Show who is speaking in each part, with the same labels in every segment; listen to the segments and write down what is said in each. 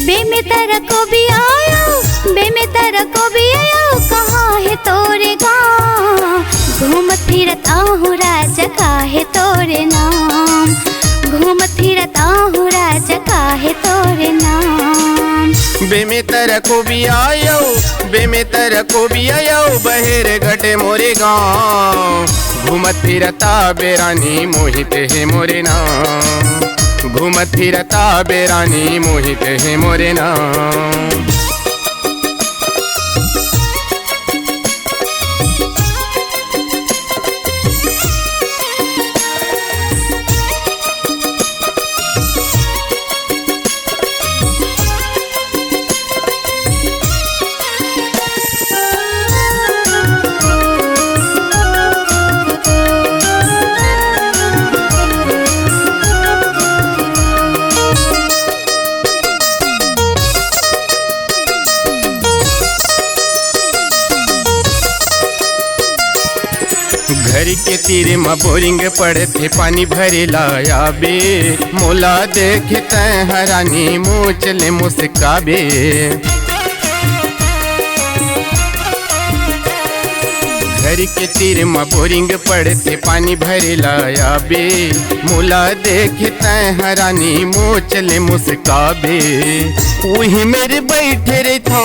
Speaker 1: बेमितर को भी आयो, बेमितर को भी आयो, कहाँ है तोरे गाँव। घूम फिरता हूँ राजा काहे तोरे नाम, घूम फिरता हूँ राजा काहे तोरे नाम।
Speaker 2: बेमितर को भी आयो, बेमितर को भी आयो, बहेर घटे मोरे गाँव। घूमत फिरता बेरानी मोहित है मोरे नाम, घूमत फिरता बेरानी मोहित है मोरे नाम। घर के तीर में बोरिंग पड़े थे, पानी भरे लाया बे। मोला देखे तय हरानी मुँह चले मुस्काबे। घर के तीर में बोरिंग पड़े थे, पानी भरे लाया बे। मोला देखे तय हरानी मुँह चले मुस्काबे। वही मेरे बैठे रे था,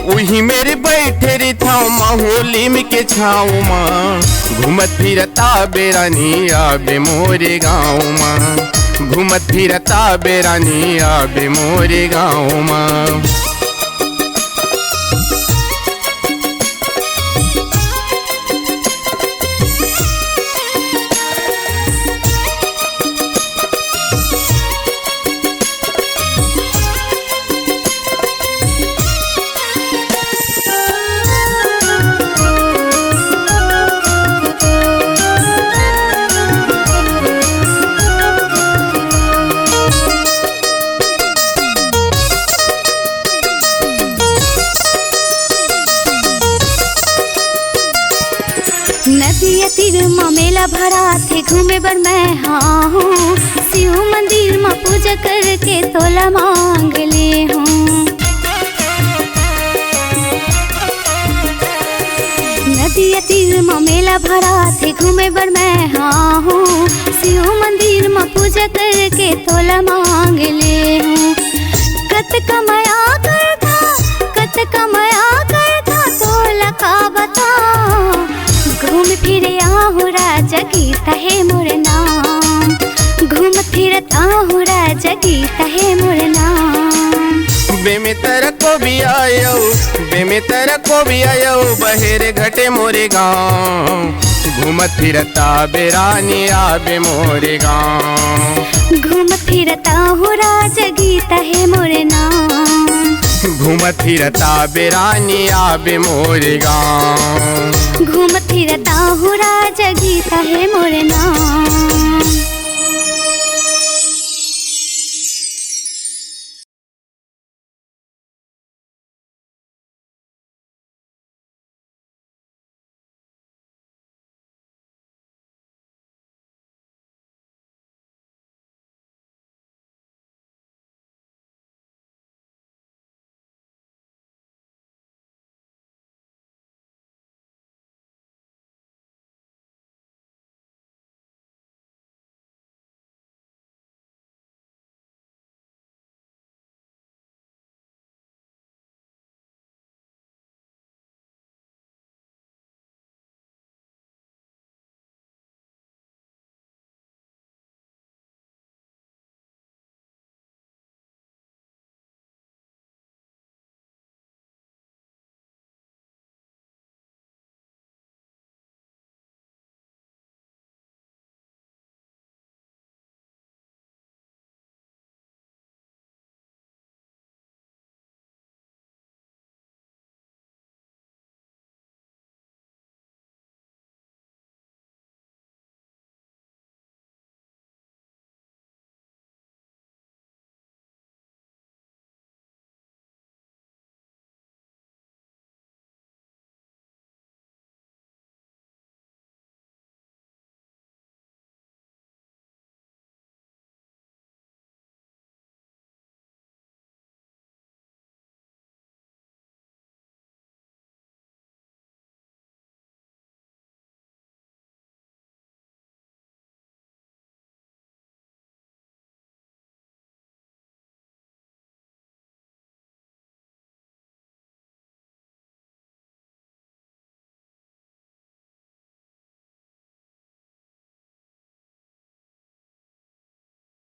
Speaker 2: वही मेरे बैठे रे था, माहौली में के छाँव माँ। घूमत फिरता बेरानी आबे मोरे गाँव माँ, घूमत फिरता बेरानी आबे मोरे गाँव माँ।
Speaker 1: नदिया तीर में मेला भरा थे, घूमे बर मैं हाँ हूँ। शिव मंदिर में पूजा करके तोला मांग ले हूँ। नदिया तीर में मेला भरा थे, घूमे बर मैं हाँ हूँ। शिव मंदिर में पूजा करके तोला मांग ले हूँ। कत कमाया करता, कत कमाया करता, तोला का बता। घूम फिरे आहूँ राजा गीता है मोरे नाम, घूम फिरता हूँ राजा गीता है मोरे नाम।
Speaker 2: बेमितर को भी आयो, बेमितर को भी आयो, बहेरे घटे मोरे गाँव। घूमत फिरता बेरानी आबे मोरे गाँव।
Speaker 1: घूम फिरता हूँ राजा गीता है मोरे नाम,
Speaker 2: घूमत फिरता बेरानी आबे मोरे गाँव।
Speaker 1: घूम फिरता हूँ राजा गीता है मोरे नाम।